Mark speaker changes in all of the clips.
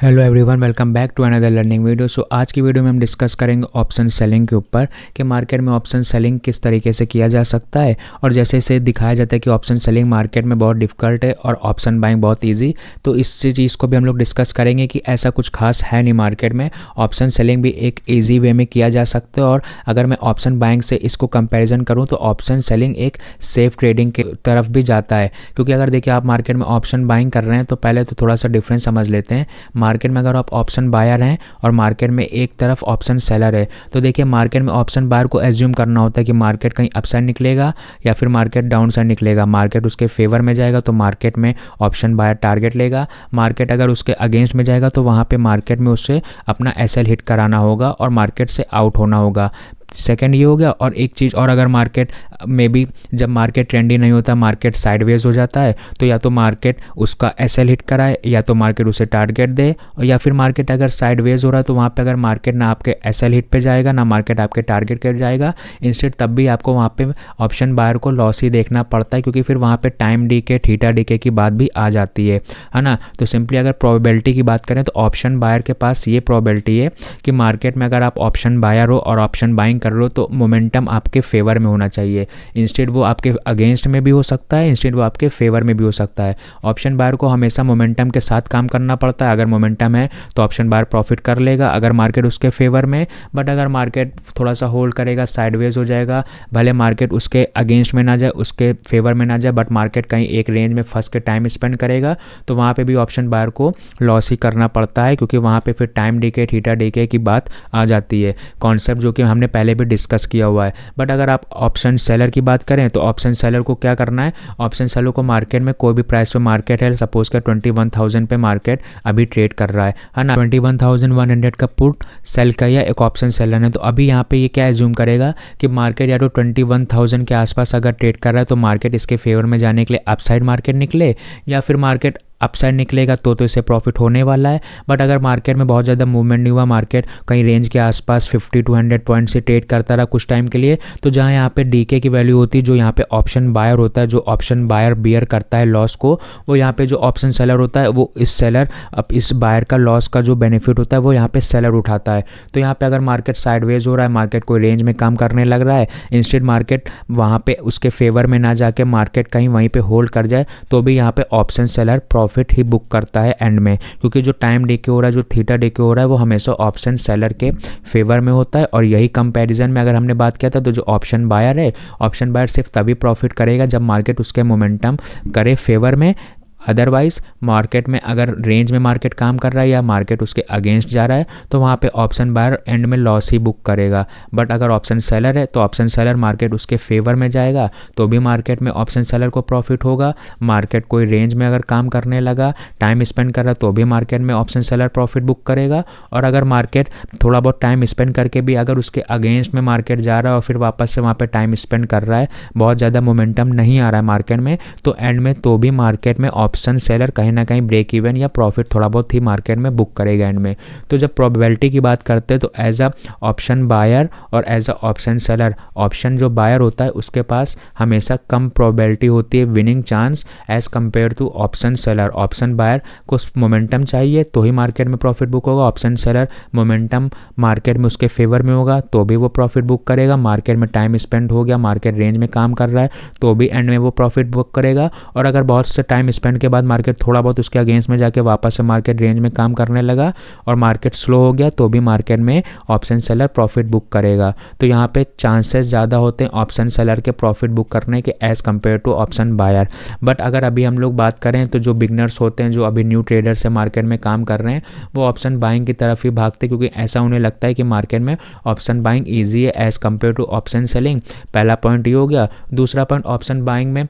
Speaker 1: Hello everyone, welcome back to another learning video. So आज की video में हम डिस्कस करेंगे ऑप्शन सेलिंग के ऊपर कि मार्केट में ऑप्शन सेलिंग किस तरीके से किया जा सकता है। और जैसे इसे दिखाया जाता है कि ऑप्शन सेलिंग मार्केट में बहुत डिफिकल्ट है और ऑप्शन बाइंग बहुत इजी, तो इस चीज़ को भी हम लोग डिस्कस करेंगे कि ऐसा कुछ खास है नहीं मार्केट में। ऑप्शन सेलिंग भी एक ईजी वे में किया जा सकता है। और अगर मैं ऑप्शन बाइंग से इसको कंपेरिजन करूँ तो ऑप्शन सेलिंग एक सेफ ट्रेडिंग के तरफ भी जाता है। क्योंकि अगर देखिए आप मार्केट में ऑप्शन बाइंग कर रहे हैं तो पहले तो थोड़ा सा डिफरेंस समझ लेते हैं। मार्केट में अगर आप ऑप्शन बायर हैं और मार्केट में एक तरफ ऑप्शन सेलर है, तो देखिए मार्केट में ऑप्शन बायर को एज्यूम करना होता है कि मार्केट कहीं अपसाइड निकलेगा या फिर मार्केट डाउन साइड निकलेगा। मार्केट उसके फेवर में जाएगा तो मार्केट में ऑप्शन बायर टारगेट लेगा। मार्केट अगर उसके अगेंस्ट में जाएगा तो वहाँ पे मार्केट में उससे अपना एसएल हिट कराना होगा और मार्केट से आउट होना होगा। सेकंड ये हो गया। और एक चीज़ और, अगर मार्केट में भी जब मार्केट ट्रेंडी नहीं होता, मार्केट साइडवेज हो जाता है, तो या तो मार्केट उसका एसएल हिट कराए या तो मार्केट उसे टारगेट दे। और या फिर मार्केट अगर साइडवेज हो रहा है तो वहाँ पे अगर मार्केट ना आपके एसएल हिट पे जाएगा ना मार्केट आपके टारगेट पर जाएगा, इंस्टेड तब भी आपको वहाँ पे ऑप्शन बायर को लॉस ही देखना पड़ता है, क्योंकि फिर वहाँ पे टाइम डीके थीटा डीके की बात भी आ जाती है ना। तो सिंपली अगर प्रोबेबिलिटी की बात करें तो ऑप्शन बायर के पास ये प्रोबेबिलिटी है कि मार्केट में अगर आप ऑप्शन बायर हो और ऑप्शन बाइंग कर रहे हो तो मोमेंटम आपके फेवर में होना चाहिए। इंस्टेड वो आपके अगेंस्ट में भी हो सकता है, इंस्टेड वो आपके फेवर में भी हो सकता है। ऑप्शन बायर को हमेशा मोमेंटम के साथ काम करना पड़ता है। अगर मोमेंटम है तो ऑप्शन बायर प्रॉफिट कर लेगा अगर मार्केट उसके फेवर में। बट अगर मार्केट थोड़ा सा होल्ड करेगा, साइडवेज हो जाएगा, भले मार्केट उसके अगेंस्ट में ना जाए उसके फेवर में ना जाए, बट मार्केट कहीं एक रेंज में फंस के टाइम स्पेंड करेगा, तो वहाँ पे भी ऑप्शन बायर को लॉस ही करना पड़ता है, क्योंकि वहाँ पे फिर टाइम डीके थीटा डीके की बात आ जाती है। कॉन्सेप्ट जो कि हमने पहले भी डिस्कस किया हुआ है। बट अगर आप ऑप्शन सेलर की बात करें तो ऑप्शन सेलर को क्या करना है, ऑप्शन सेलर को मार्केट में कोई भी प्राइस पे मार्केट है, सपोज का 21,000 पे मार्केट अभी ट्रेड कर रहा है ना, 21,100 का पुट सेल किया एक ऑप्शन सेलर ने, तो अभी यहाँ पे ये क्या एज्यूम करेगा कि मार्केट या तो 21,000 के आसपास अगर ट्रेड कर रहा है तो मार्केट इसके फेवर में जाने के लिए अपसाइड मार्केट निकले, या फिर मार्केट अपसाइड निकलेगा तो इसे प्रॉफिट होने वाला है। बट अगर मार्केट में बहुत ज़्यादा मूवमेंट नहीं हुआ, मार्केट कहीं रेंज के आसपास 50 to 100 पॉइंट से ट्रेड करता रहा कुछ टाइम के लिए, तो जहाँ यहाँ पे डीके की वैल्यू होती है, जो यहाँ पे ऑप्शन बायर होता है, जो ऑप्शन बायर बियर करता है लॉस को, वो यहाँ पे जो ऑप्शन सेलर होता है वो इस सेलर अब इस बायर का लॉस का जो बेनिफिट होता है वो यहाँ पे सेलर उठाता है। तो यहाँ पे अगर मार्केट साइडवेज हो रहा है, मार्केट कोई रेंज में काम करने लग रहा है, इंस्टेड मार्केट वहाँ पे उसके फेवर में ना जाके मार्केट कहीं वहीं पे होल्ड कर जाए, तो भी यहाँ पे ऑप्शन सेलर प्रॉफिट ही बुक करता है एंड में, क्योंकि जो टाइम डीके हो रहा है, जो थीटा डीके हो रहा है, वो हमेशा ऑप्शन सेलर के फेवर में होता है। और यही कंपैरिजन में अगर हमने बात किया था तो जो ऑप्शन बायर है, ऑप्शन बायर सिर्फ तभी प्रॉफिट करेगा जब मार्केट उसके मोमेंटम करे फेवर में। अदरवाइज मार्केट में अगर रेंज में मार्केट काम कर रहा है या मार्केट उसके अगेंस्ट जा रहा है तो वहाँ पे ऑप्शन बायर एंड में लॉस ही बुक करेगा। बट अगर ऑप्शन सेलर है तो ऑप्शन सेलर मार्केट उसके फेवर में जाएगा तो भी मार्केट में ऑप्शन सेलर को प्रॉफिट होगा। मार्केट कोई रेंज में अगर काम करने लगा, टाइम स्पेंड कर रहा तो भी मार्केट में ऑप्शन सेलर प्रॉफिट बुक करेगा। और अगर मार्केट थोड़ा बहुत टाइम स्पेंड करके भी अगर उसके अगेंस्ट में मार्केट जा रहा है और फिर वापस से वहाँ पर टाइम स्पेंड कर रहा है, बहुत ज़्यादा मोमेंटम नहीं आ रहा है मार्केट में, तो एंड में तो भी मार्केट में ऑप्शन सेलर कहीं ना कहीं ब्रेक इवन या प्रॉफिट थोड़ा बहुत ही मार्केट में बुक करेगा एंड में। तो जब प्रोबेबिलिटी की बात करते हैं तो एज अ ऑप्शन बायर और as a option seller, option जो बायर होता है उसके पास हमेशा कम प्रोबेबिलिटी होती है winning chance as compare to option seller. Option buyer को मोमेंटम चाहिए तो ही मार्केट में प्रॉफिट बुक होगा, ऑप्शन सेलर मोमेंटम मार्केट में उसके फेवर में होगा तो भी वो प्रॉफिट बुक करेगा। मार्केट में टाइम स्पेंड हो गया, मार्केट रेंज में काम कर रहा है तो भी एंड में वो प्रॉफिट बुक करेगा। और अगर बहुत से टाइम स्पेंड के बाद मार्केट थोड़ा बहुत उसके अगेंस्ट में जाके वापस से मार्केट रेंज में काम करने लगा और मार्केट स्लो हो गया तो भी मार्केट में ऑप्शन सेलर प्रॉफिट बुक करेगा। तो यहाँ पे चांसेस ज़्यादा होते हैं ऑप्शन सेलर के प्रॉफिट बुक करने के as compare to option buyer. But अगर अभी हम लोग बात करें तो जो बिगनर्स होते हैं, जो अभी न्यू ट्रेडर से मार्केट में काम कर रहे हैं, वो ऑप्शन बाइंग की तरफ ही भागते हैं, क्योंकि ऐसा उन्हें लगता है कि मार्केट में ऑप्शन बाइंग ईजी है as compare to option selling. पहला पॉइंट ये हो गया। दूसरा पॉइंट, ऑप्शन बाइंग में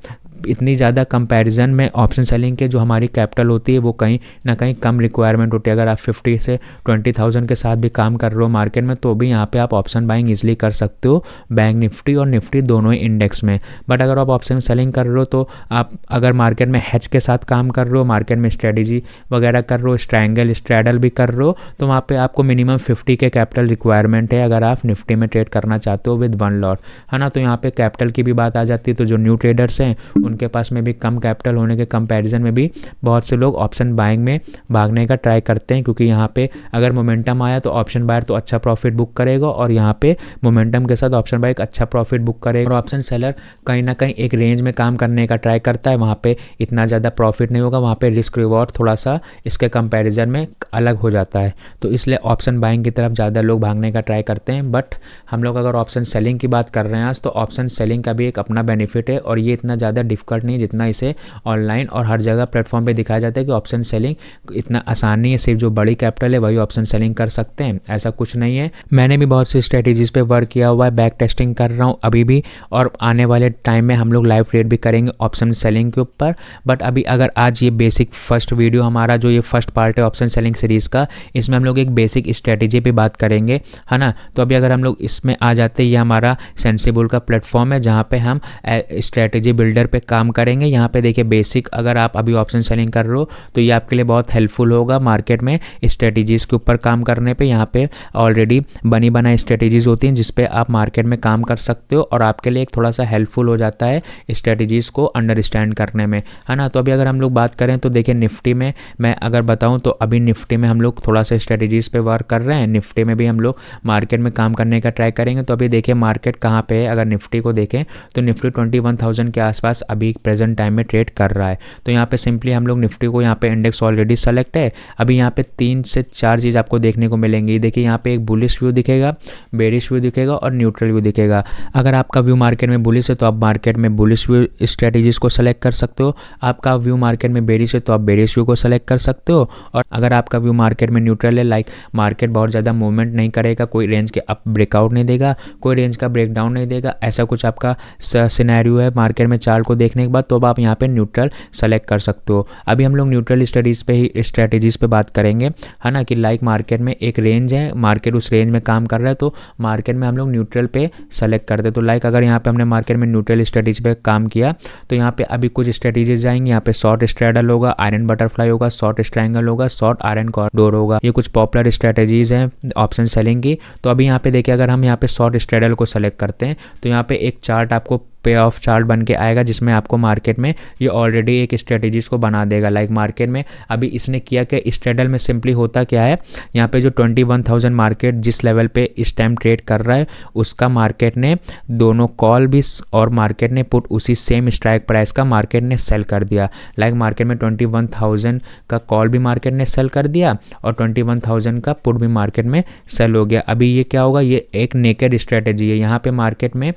Speaker 1: इतनी ज़्यादा कंपैरिजन में ऑप्शन सेलिंग के जो हमारी कैपिटल होती है वो कहीं ना कहीं कम रिक्वायरमेंट होती है। अगर आप 50 से 20,000 के साथ भी काम कर रहे हो मार्केट में तो भी यहाँ पे आप ऑप्शन बाइंग इजीली कर सकते हो, बैंक निफ्टी और निफ्टी दोनों ही इंडेक्स में। बट अगर आप ऑप्शन सेलिंग कर रहे हो तो आप अगर मार्केट में हेज के साथ काम कर रहे हो, मार्केट में स्ट्रेटजी वगैरह कर रहे हो, स्ट्रैंगल स्ट्रैडल भी कर रहे हो, तो वहाँ पर आपको मिनिमम 50 के कैपिटल रिक्वायरमेंट है अगर आप निफ्टी में ट्रेड करना चाहते हो विद 1 लॉट, है ना। तो यहाँ पर कैपिटल की भी बात आ जाती है। तो जो न्यू ट्रेडर्स हैं उनके पास में भी कम कैपिटल होने के कंपैरिजन में भी बहुत से लोग ऑप्शन बाइंग में भागने का ट्राई करते हैं, क्योंकि यहाँ पे अगर मोमेंटम आया तो ऑप्शन बायर तो अच्छा प्रॉफिट बुक करेगा और यहाँ पे मोमेंटम के साथ ऑप्शन बायर अच्छा प्रॉफिट बुक करेगा। और ऑप्शन सेलर कहीं ना कहीं एक रेंज में काम करने का ट्राई करता है, वहाँ पे इतना ज़्यादा प्रॉफिट नहीं होगा, वहाँ पे रिस्क रिवॉर्ड थोड़ा सा इसके कंपैरिजन में अलग हो जाता है। तो इसलिए ऑप्शन बाइंग की तरफ ज़्यादा लोग भागने का ट्राई करते हैं। बट हम लोग अगर ऑप्शन सेलिंग की बात कर रहे हैं आज, तो ऑप्शन सेलिंग का भी एक अपना बेनिफिट है और ये इतना ज़्यादा डिफिकल्ट नहीं है जितना इसे ऑनलाइन और हर जगह प्लेटफॉर्म पे दिखाया जाता है कि ऑप्शन सेलिंग इतना आसान नहीं है, सिर्फ जो बड़ी कैपिटल है वही ऑप्शन सेलिंग कर सकते हैं, ऐसा कुछ नहीं है। मैंने भी बहुत सी स्ट्रेटेजीज पे वर्क किया हुआ है, बैक टेस्टिंग कर रहा हूँ अभी भी, और आने वाले टाइम में हम लोग लाइव ट्रेड भी करेंगे ऑप्शन सेलिंग के ऊपर। बट अभी अगर आज ये बेसिक फर्स्ट वीडियो हमारा जो ये फर्स्ट पार्ट है ऑप्शन सेलिंग सीरीज़ का, इसमें हम लोग एक बेसिक स्ट्रेटेजी पे बात करेंगे, है ना। तो अभी अगर हम लोग इसमें आ जाते हैं, ये हमारा सेंसिबल का प्लेटफॉर्म है जहाँ पे हम स्ट्रेटेजी बिल्डर पे काम करेंगे। यहाँ पे देखिए बेसिक अगर आप अभी ऑप्शन सेलिंग कर रहे हो तो ये आपके लिए बहुत हेल्पफुल होगा मार्केट में स्ट्रेटेजीज़ के ऊपर काम करने पे। यहाँ पे ऑलरेडी बनी बनाई स्ट्रेटेजीज़ होती हैं जिस पे आप मार्केट में काम कर सकते हो और आपके लिए एक थोड़ा सा हेल्पफुल हो जाता है स्ट्रेटेजीज़ को अंडरस्टैंड करने में, है ना। तो अभी अगर हम लोग बात करें तो देखिए निफ्टी में मैं अगर बताऊं तो अभी निफ्टी में हम लोग थोड़ा सा स्ट्रेटेजीज़ पे वर्क कर रहे हैं, निफ्टी में भी हम लोग मार्केट में काम करने का ट्राई करेंगे। तो अभी देखिए मार्केट कहाँ पे है, अगर निफ्टी को देखें तो निफ्टी 21,000 के आसपास अभी प्रेजेंट टाइम में ट्रेड कर रहा है। तो यहाँ पे सिंपली हम लोग निफ्टी को यहाँ पे इंडेक्स ऑलरेडी सेलेक्ट है। अभी यहाँ पे 3 से 4 चीज़ आपको देखने को मिलेंगी। देखिए यहाँ पे एक बुलिश व्यू दिखेगा, बेरिश व्यू दिखेगा और न्यूट्रल व्यू दिखेगा। अगर आपका व्यू मार्केट में बुलिश है तो आप मार्केट में बुलिश व्यू स्ट्रेटेजीज को सेलेक्ट कर सकते हो, आपका व्यू मार्केट में बेरिश है तो आप बेरिश व्यू को सेलेक्ट कर सकते हो। और अगर आपका व्यू मार्केट में न्यूट्रल है, लाइक मार्केट बहुत ज़्यादा मूवमेंट नहीं करेगा, कोई रेंज के अप ब्रेकआउट नहीं देगा, कोई रेंज का ब्रेकडाउन नहीं देगा, ऐसा कुछ आपका सिनेरियो है मार्केट में चार्ट को देखने के बाद, तो अब आप यहाँ पे न्यूट्रल सेलेक्ट कर सकते हो। अभी हम लोग न्यूट्रल स्ट्रेटेजीज पे बात करेंगे, है ना, कि लाइक मार्केट में एक रेंज है, मार्केट उस रेंज में काम कर रहा है तो मार्केट में हम लोग न्यूट्रल पे सेलेक्ट करते हैं। तो लाइक अगर यहाँ पे हमने मार्केट में न्यूट्रल स्ट्रेटेजी पे काम किया तो यहाँ पे अभी कुछ स्ट्रेटेजीज आएंगे। यहाँ पे शॉर्ट स्ट्रैडल होगा, आयरन बटरफ्लाई होगा, शॉर्ट स्ट्रैंगल होगा, शॉर्ट आयरन कॉरिडोर होगा। ये कुछ पॉपुलर स्ट्रेटेजीज हैं ऑप्शन सेलिंग की। तो अभी यहाँ पे देखिए अगर हम यहाँ पे शॉर्ट स्ट्रैडल को सेलेक्ट करते हैं तो यहाँ पे एक चार्ट आपको पे ऑफ चार्ट बन के आएगा जिसमें आपको मार्केट में ये ऑलरेडी एक स्ट्रेटेजीज को बना देगा। लाइक मार्केट में अभी इसने किया कि स्ट्रैडल में सिंपली होता क्या है, यहाँ पे जो 21,000 मार्केट जिस लेवल पे इस टाइम ट्रेड कर रहा है उसका मार्केट ने दोनों कॉल भी और मार्केट ने पुट उसी सेम स्ट्राइक प्राइस का मार्केट ने सेल कर दिया। लाइक मार्केट में 21,000 का कॉल भी मार्केट ने सेल कर दिया और 21,000 का पुट भी मार्केट में सेल हो गया। अभी ये क्या होगा, ये एक नेकेड स्ट्रेटेजी है। यहाँ पे मार्केट में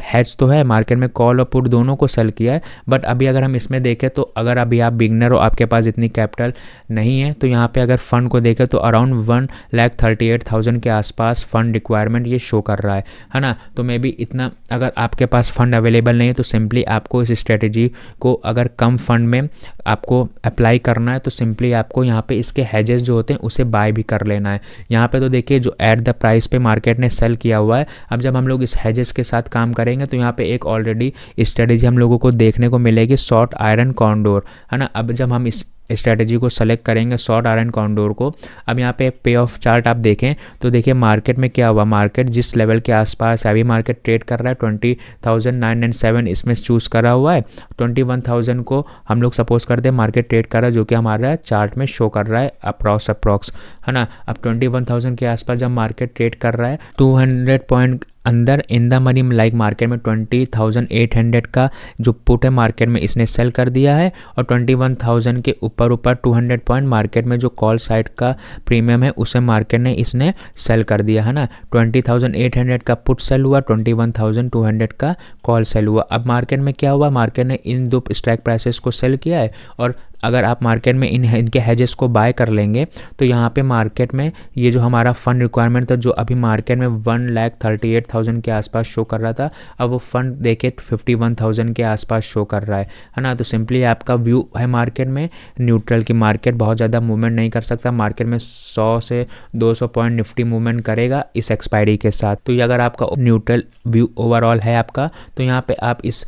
Speaker 1: हैज तो है, मार्केट में कॉल और पुट दोनों को सेल किया है। बट अभी अगर हम इसमें देखें तो अगर अभी आप बिगनर हो, आपके पास इतनी कैपिटल नहीं है, तो यहाँ पे अगर फंड को देखें तो अराउंड 1,38,000 के आसपास फंड रिक्वायरमेंट ये शो कर रहा है ना। तो मे बी इतना अगर आपके पास फंड अवेलेबल नहीं है तो सिंपली आपको इस स्ट्रेटेजी को अगर कम फंड में आपको अप्लाई करना है तो सिंपली आपको यहाँ पे इसके हेजेस जो होते हैं उसे बाय भी कर लेना है। यहाँ पे तो देखिए जो एट द प्राइस पे मार्केट ने सेल किया हुआ है, अब जब हम लोग इस हेजेस के साथ काम करेंगे तो यहाँ पे एक ऑलरेडी स्ट्रेटेजी हम लोगों को देखने को मिलेगी, शॉर्ट आयरन कॉरिडोर, है ना। अब जब हम इस स्ट्रेटेजी को सेलेक्ट करेंगे शॉर्ट आयरन कॉरिडोर को, अब यहाँ पे पे ऑफ चार्ट आप देखें तो देखिए मार्केट में क्या हुआ, मार्केट जिस लेवल के आसपास अभी मार्केट ट्रेड कर रहा है 20,997 इसमें चूज़ करा हुआ है। 21,000 को हम लोग सपोज करते हैं मार्केट ट्रेड कर रहा है जो कि हमारा चार्ट में शो कर रहा है अप्रॉक्स, है ना। अब 21,000 के आसपास जब मार्केट ट्रेड कर रहा है 200 पॉइंट अंदर in the money, like market में 20,800 का जो पुट है मार्केट में इसने सेल कर दिया है और 21,000 के ऊपर 200 पॉइंट मार्केट में जो कॉल साइड का प्रीमियम है उसे मार्केट ने इसने सेल कर दिया, है ना। 20,800 का पुट सेल हुआ, 21,200 का कॉल सेल हुआ। अब मार्केट में क्या हुआ, मार्केट ने इन दो स्ट्राइक प्राइसेस को सेल किया है और अगर आप मार्केट में इनके हेजेस को बाय कर लेंगे तो यहाँ पे मार्केट में ये जो हमारा फंड रिक्वायरमेंट था जो अभी मार्केट में 1,38,000 के आसपास शो कर रहा था, अब वो फंड देखे 51,000 के आसपास शो कर रहा है ना। तो सिंपली आपका व्यू है मार्केट में न्यूट्रल की, मार्केट बहुत ज़्यादा मूवमेंट नहीं कर सकता, मार्केट में 100 से 200 पॉइंट निफ्टी मूवमेंट करेगा इस एक्सपायरी के साथ। तो ये अगर आपका न्यूट्रल व्यू ओवरऑल है आपका, तो यहाँ पे आप इस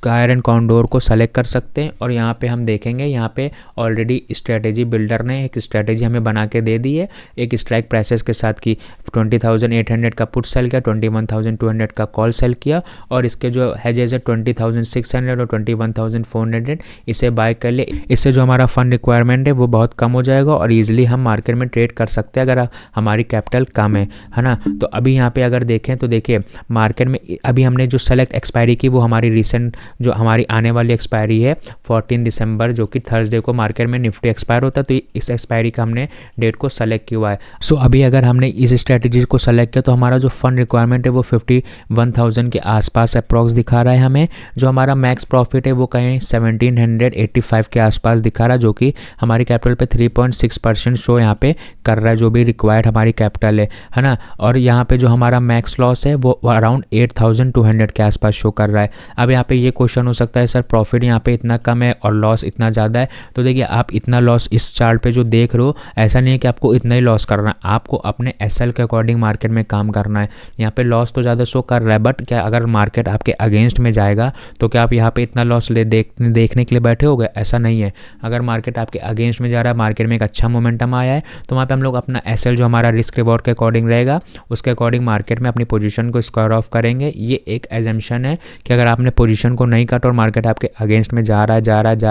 Speaker 1: आयरन कॉरिडोर को सेलेक्ट कर सकते हैं और यहाँ पे हम देखेंगे यहाँ यहाँ पे ऑलरेडी स्ट्रेटेजी बिल्डर ने एक स्ट्रेटेजी हमें बना के दे दी है, एक स्ट्राइक प्राइसेस के साथ की 20,800 का पुट सेल किया, 21,200 का कॉल सेल किया और इसके जो हेजेस है 20,600 और 21,400 इसे बाय कर ले। इससे जो हमारा फंड रिक्वायरमेंट है वो बहुत कम हो जाएगा और ईजिली हम मार्केट में ट्रेड कर सकते हैं अगर हमारी कैपिटल कम है ना। तो अभी यहाँ पे अगर देखें तो देखिए मार्केट में अभी हमने जो सेलेक्ट एक्सपायरी की वो हमारी रिसेंट जो हमारी आने वाली एक्सपायरी है 14 दिसंबर जो कि थर्सडे को मार्केट में निफ्टी एक्सपायर होता है, तो इस एक्सपायरी का हमने डेट को सेलेक्ट किया हुआ है। सो अभी अगर हमने इस स्ट्रेटजी को सेलेक्ट किया तो हमारा जो फंड रिक्वायरमेंट है वो 51,000 के आसपास अप्रॉक्स दिखा रहा है हमें। जो हमारा मैक्स प्रॉफिट है वो कहीं 1785 के आसपास दिखा रहा है, जो कि हमारी कैपिटल पे 3.6% शो यहाँ पे कर रहा है, जो भी रिक्वायर्ड हमारी कैपिटल है ना। और यहाँ पे जो हमारा मैक्स लॉस है वो अराउंड 8,200 के आसपास शो कर रहा है। अब यहाँ पे ये क्वेश्चन हो सकता है सर प्रॉफिट यहाँ पे इतना कम है और लॉस इतना ज़्यादा है, तो देखिए आप इतना लॉस इस चार्ट पे जो देख रहे हो ऐसा नहीं है कि आपको इतना ही लॉस करना है, आपको अपने एसएल के अकॉर्डिंग मार्केट में काम करना है। यहाँ पे लॉस तो ज़्यादा शो कर रहा है, बट क्या अगर मार्केट आपके अगेंस्ट में जाएगा तो क्या आप यहाँ पे इतना लॉस देखने के लिए बैठे हो गए? ऐसा नहीं है। अगर मार्केट आपके अगेंस्ट में जा रहा है, मार्केट में एक अच्छा मोमेंटम आया है, तो वहाँ पे हम लोग अपना एसएल जो हमारा रिस्क रिवॉर्ड के अकॉर्डिंग रहेगा उसके अकॉर्डिंग मार्केट में अपनी पोजीशन को स्क्वायर ऑफ करेंगे। ये एक एजम्पशन है कि अगर आपने पोजीशन को नहीं काटा और मार्केट आपके अगेंस्ट में जा रहा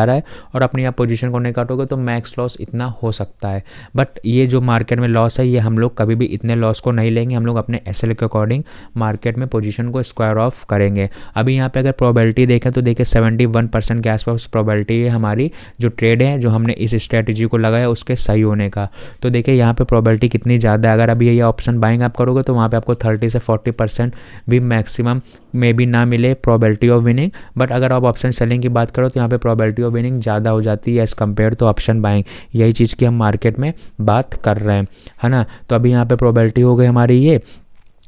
Speaker 1: है और अपनी आप पोजीशन को नहीं काटोगे तो मैक्स लॉस इतना हो सकता है। बट ये जो मार्केट में लॉस है ये हम लोग कभी भी इतने लॉस को नहीं लेंगे, हम लोग अपने एसएल के अकॉर्डिंग मार्केट में पोजीशन को स्क्वायर ऑफ करेंगे। अभी यहाँ पे अगर प्रोबेबिलिटी देखें तो देखिए 71% के आसपास प्रोबेबिलिटी है हमारी जो ट्रेड है जो हमने इस स्ट्रेटजी को लगाया उसके सही होने का। तो देखिए यहाँ पे प्रोबेबिलिटी कितनी ज़्यादा है, अगर अभी ये ऑप्शन बाइंग आप करोगे तो वहाँ पे आपको 30 से 40% भी मैक्सिमम में भी ना मिले प्रोबेबिलिटी ऑफ विनिंग। बट अगर आप ऑप्शन सेलिंग की बात करो तो यहाँ पे प्रोबेबिलिटी ऑफ विनिंग ज़्यादा हो जाती है as compare to option buying. यही चीज़ की हम मार्केट में बात कर रहे हैं, है ना। तो अभी यहाँ पे प्रोबेबिलिटी हो गई हमारी, ये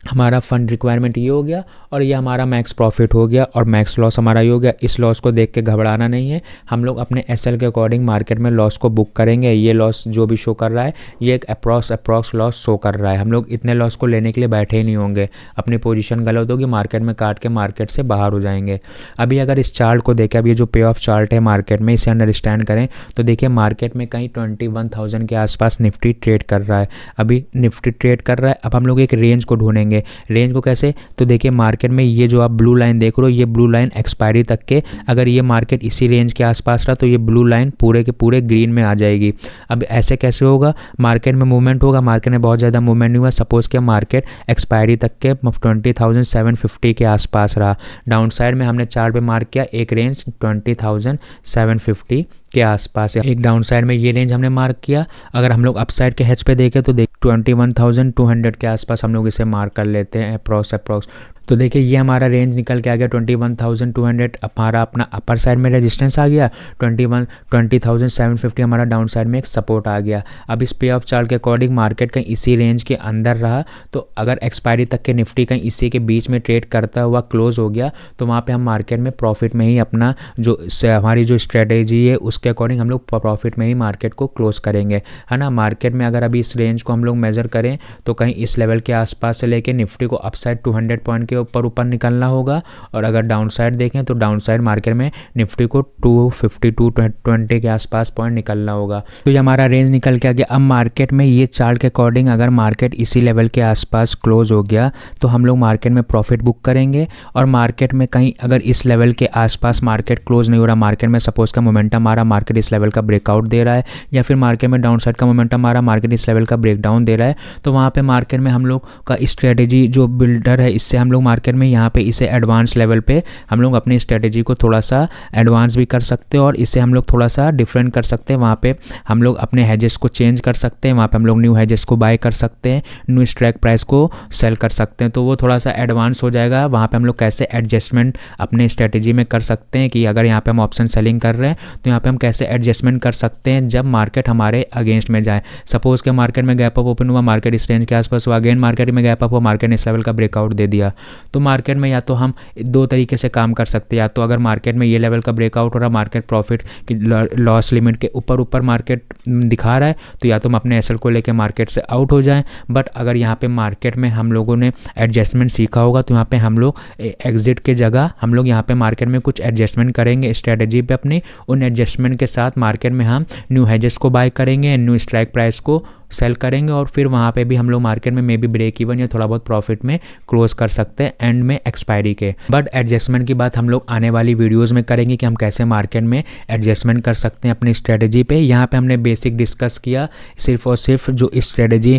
Speaker 1: हमारा फंड रिक्वायरमेंट ये हो गया और ये हमारा मैक्स प्रॉफिट हो गया और मैक्स लॉस हमारा ये हो गया। इस लॉस को देख के घबराना नहीं है, हम लोग अपने एसएल के अकॉर्डिंग मार्केट में लॉस को बुक करेंगे। ये लॉस जो भी शो कर रहा है ये एक अप्रॉक्स लॉस शो कर रहा है, हम लोग इतने लॉस को लेने के लिए बैठे ही नहीं होंगे। अपनी पोजीशन गलत होगी, मार्केट में काट के मार्केट से बाहर हो जाएंगे। अभी अगर इस चार्ट को देखें, अभी ये जो पे ऑफ चार्ट है मार्केट में, इसे अंडरस्टैंड करें तो देखिए मार्केट में कहीं 21,000 के आसपास निफ्टी ट्रेड कर रहा है। अभी निफ्टी ट्रेड कर रहा है, अब हम लोग एक रेंज को ढूंढेंगे। रेंज को कैसे? तो देखिए मार्केट में ये जो आप ब्लू लाइन देख रहे हो, ये ब्लू लाइन एक्सपायरी तक के, अगर ये मार्केट इसी रेंज के आसपास रहा तो ये ब्लू लाइन पूरे के पूरे ग्रीन में आ जाएगी। अब ऐसे कैसे होगा? मार्केट में मूवमेंट होगा, मार्केट में बहुत ज़्यादा मूवमेंट नहीं हुआ। सपोज के मार्केट एक्सपायरी तक के 20,750 के आसपास रहा, डाउन साइड में हमने चार्ट पे मार्क किया एक रेंज 20,750 के आसपास है, एक डाउन साइड में ये रेंज हमने मार्क किया। अगर हम लोग अप साइड के हेज पे देखें तो 21,200 के आसपास हम लोग इसे मार्क कर लेते हैं अप्रॉक्स। तो देखिए ये हमारा रेंज निकल के आ गया 21,200, हमारा अपना अपर साइड में रेजिस्टेंस आ गया, 20,750 हमारा डाउन साइड में एक सपोर्ट आ गया। अब इस पे ऑफ चार्ट के अकॉर्डिंग मार्केट कहीं इसी रेंज के अंदर रहा, तो अगर एक्सपायरी तक के निफ्टी कहीं इसी के बीच में ट्रेड करता हुआ क्लोज हो गया तो वहाँ पे हम मार्केट में प्रॉफिट में ही अपना जो हमारी जो स्ट्रेटेजी है उसके अकॉर्डिंग हम लोग प्रॉफिट में ही मार्केट को क्लोज करेंगे, है ना। मार्केट में अगर अभी इस रेंज को हम लोग मेजर करें तो कहीं इस लेवल के आसपास से लेके निफ्टी को अपसाइड 200 पॉइंट के ऊपर निकलना होगा, और अगर डाउन साइड देखें तो डाउन साइड मार्केट में निफ्टी को 250-220 के आसपास पॉइंट निकलना होगा। तो ये हमारा रेंज निकल के आ गया। अब मार्केट में ये चार्ट के अकॉर्डिंग अगर मार्केट इसी लेवल के आसपास क्लोज हो गया तो हम लोग मार्केट में प्रॉफिट बुक करेंगे, और मार्केट में कहीं अगर इस लेवल के आसपास मार्केट क्लोज नहीं हो रहा, मार्केट में सपोज का मोमेंटम आ रहा, मार्केट इस लेवल का ब्रेकआउट दे रहा है, या फिर मार्केट में डाउन साइड का मोमेंटम आ रहा, मार्केट इस लेवल का ब्रेकडाउन दे रहा है, तो वहाँ पे मार्केट में हम लोग का स्ट्रेटेजी जो बिल्डर है इससे हम लोग मार्केट में यहाँ पे इसे एडवांस लेवल पे हम लोग अपनी स्ट्रेटेजी को थोड़ा सा एडवांस भी कर सकते हैं और इसे हम लोग थोड़ा सा डिफरेंट कर सकते हैं। वहाँ पे हम लोग अपने हेजेस को चेंज कर सकते हैं, वहाँ पे हम लोग न्यू हेजेस को बाय कर सकते हैं, न्यू स्ट्राइक प्राइस को सेल कर सकते हैं, तो वो थोड़ा सा एडवांस हो जाएगा। वहाँ पे हम लोग कैसे एडजस्टमेंट अपने स्ट्रेटेजी में कर सकते हैं कि अगर यहाँ पे हम ऑप्शन सेलिंग कर रहे हैं तो यहाँ पे हम कैसे एडजस्टमेंट कर सकते हैं जब मार्केट हमारे अगेंस्ट में जाए। सपोज के मार्केट में गैप अप ओपन हुआ, मार्केट इस रेंज के आसपास हुआ, अगेन मार्केट में गैप अप हुआ, मार्केट ने इस लेवल का ब्रेकआउट दे दिया। तो मार्केट में या तो हम दो तरीके से काम कर सकते हैं, या तो अगर मार्केट में ये लेवल का ब्रेकआउट हो रहा, मार्केट प्रॉफिट की लॉस लिमिट के ऊपर मार्केट दिखा रहा है, तो या तो हम अपने एसएल को लेकर मार्केट से आउट हो जाएं। बट अगर यहाँ पे मार्केट में हम लोगों ने एडजस्टमेंट सीखा होगा, तो यहाँ पे हम लोग एग्जिट के जगह हम लोग यहाँ पे मार्केट में कुछ एडजस्टमेंट करेंगे स्ट्रेटजी पे अपनी। उन एडजस्टमेंट के साथ मार्केट में हम न्यू हेजेस को बाय करेंगे, न्यू स्ट्राइक प्राइस को सेल करेंगे, और फिर वहाँ पे भी हम लोग मार्केट में मे बी ब्रेक इवन या थोड़ा बहुत प्रॉफिट में क्लोज कर सकते हैं एंड में एक्सपायरी के। बट एडजस्टमेंट की बात हम लोग आने वाली वीडियोस में करेंगे कि हम कैसे मार्केट में एडजस्टमेंट कर सकते हैं अपनी स्ट्रेटजी पे। यहाँ पे हमने बेसिक डिस्कस किया, सिर्फ और सिर्फ जो स्ट्रेटजी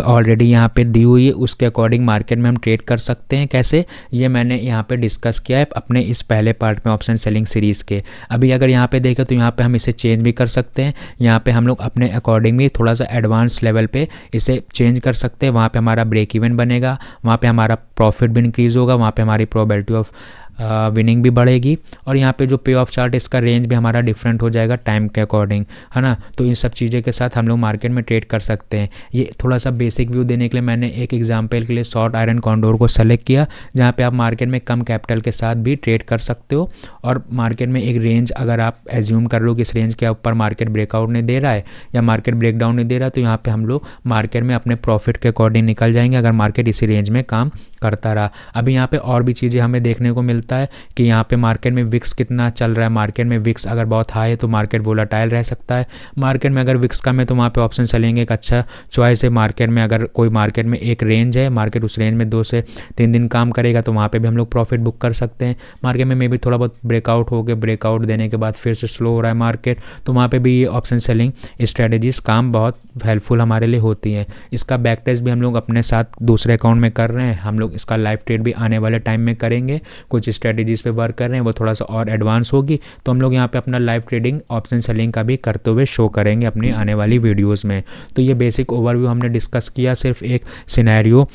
Speaker 1: ऑलरेडी यहाँ पे दी हुई है उसके अकॉर्डिंग मार्केट में हम ट्रेड कर सकते हैं कैसे, ये मैंने यहाँ पे डिस्कस किया है अपने इस पहले पार्ट में ऑप्शन सेलिंग सीरीज़ के। अभी अगर यहाँ पे देखें तो यहाँ पे हम इसे चेंज भी कर सकते हैं, यहाँ पे हम लोग अपने अकॉर्डिंग भी थोड़ा सा एडवांस लेवल पे इसे चेंज कर सकते हैं। वहाँ पे हमारा ब्रेक इवन बनेगा, वहाँ पे हमारा प्रॉफिट भी इंक्रीज होगा, वहाँ पे हमारी प्रोबेबिलिटी ऑफ विनिंग भी बढ़ेगी, और यहाँ पे जो पे ऑफ चार्ट इसका रेंज भी हमारा डिफरेंट हो जाएगा टाइम के अकॉर्डिंग, है ना। तो इन सब चीज़ों के साथ हम लोग मार्केट में ट्रेड कर सकते हैं। ये थोड़ा सा बेसिक व्यू देने के लिए मैंने एक एग्जांपल के लिए शॉर्ट आयरन कॉन्डोर को सेलेक्ट किया, जहाँ पे आप मार्केट में कम कैपिटल के साथ भी ट्रेड कर सकते हो, और मार्केट में एक रेंज अगर आप एज्यूम कर लो कि इस रेंज के ऊपर मार्केट ब्रेकआउट नहीं दे रहा है या मार्केट ब्रेकडाउन नहीं दे रहा, तो यहाँ पर हम लोग मार्केट में अपने प्रॉफिट के अकॉर्डिंग निकल जाएंगे अगर मार्केट इसी रेंज में काम करता रहा। अभी यहाँ पे और भी चीज़ें हमें देखने को मिलता है कि यहाँ पे मार्केट में विक्स कितना चल रहा है। मार्केट में विक्स अगर बहुत हाई है तो मार्केट वोलेटाइल रह सकता है, मार्केट में अगर विक्स कम है तो वहाँ पे ऑप्शन सेलिंग एक अच्छा चॉइस है। मार्केट में अगर कोई मार्केट में एक रेंज है, मार्केट उस रेंज में 2 से 3 दिन काम करेगा तो वहाँ पे भी हम लोग प्रॉफिट बुक कर सकते हैं। मार्केट में मे भी थोड़ा बहुत ब्रेकआउट हो गया, ब्रेकआउट देने के बाद फिर से स्लो हो रहा है मार्केट, तो वहाँ पर भी ये ऑप्शन सेलिंग स्ट्रेटेजीज काम बहुत हेल्पफुल हमारे लिए होती हैं। इसका बैक टेस्ट भी हम लोग अपने साथ दूसरे अकाउंट में कर रहे हैं, हम लोग इसका लाइव ट्रेड भी आने वाले टाइम में करेंगे। कुछ स्ट्रेटजीज पे वर्क कर रहे हैं, वो थोड़ा सा और एडवांस होगी, तो हम लोग यहाँ पे अपना लाइव ट्रेडिंग ऑप्शन सेलिंग का भी करते हुए शो करेंगे अपनी आने वाली वीडियोस में। तो ये बेसिक ओवरव्यू हमने डिस्कस किया, सिर्फ एक सिनेरियो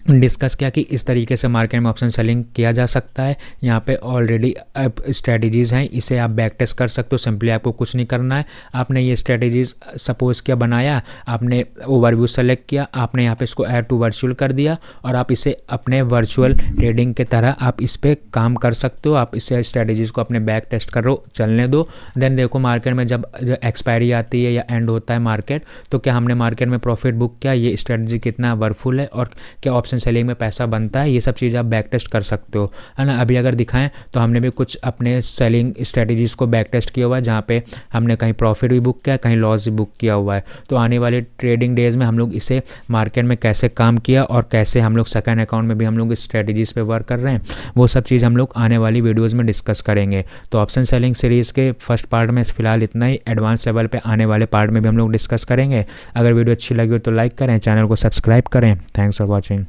Speaker 1: डिस्कस किया कि इस तरीके से मार्केट में ऑप्शन सेलिंग किया जा सकता है। यहाँ पे ऑलरेडी स्ट्रेटजीज़ हैं, इसे आप बैक टेस्ट कर सकते हो। सिंपली आपको कुछ नहीं करना है, आपने ये स्ट्रेटजीज़ सपोज किया, बनाया, आपने ओवरव्यू सेलेक्ट किया, आपने यहाँ पे इसको ऐड टू वर्चुअल कर दिया, और आप इसे अपने वर्चुअल ट्रेडिंग के तरह आप इस पर काम कर सकते हो। आप इससे स्ट्रेटजीज़ को अपने बैक टेस्ट करो, चलने दो, देन देखो मार्केट में जब एक्सपायरी आती है या एंड होता है मार्केट, तो क्या हमने मार्केट में प्रॉफिट बुक किया, ये स्ट्रेटजी कितना वर्कफुल है, और क्या ऑप्शन सेलिंग में पैसा बनता है, ये सब चीज़ आप बैक टेस्ट कर सकते हो, है ना। अभी अगर दिखाएं तो हमने भी कुछ अपने सेलिंग स्ट्रेटजीज को बैक टेस्ट किया हुआ है, जहाँ पे हमने कहीं प्रॉफिट भी बुक किया, कहीं लॉस भी बुक किया हुआ है। तो आने वाले ट्रेडिंग डेज में हम लोग इसे मार्केट में कैसे काम किया और कैसे हम लोग सेकंड अकाउंट में भी हम लोग इस स्ट्रेटजीज पे वर्क कर रहे हैं, वो सब चीज़ हम लोग आने वाली वीडियोज़ में डिस्कस करेंगे। तो ऑप्शन सेलिंग सीरीज़ के फर्स्ट पार्ट में फिलहाल इतना ही, एडवांस लेवल पर आने वाले पार्ट में भी हम लोग डिस्कस करेंगे। अगर वीडियो अच्छी लगी हो तो लाइक करें, चैनल को सब्सक्राइब करें। Thanks for watching.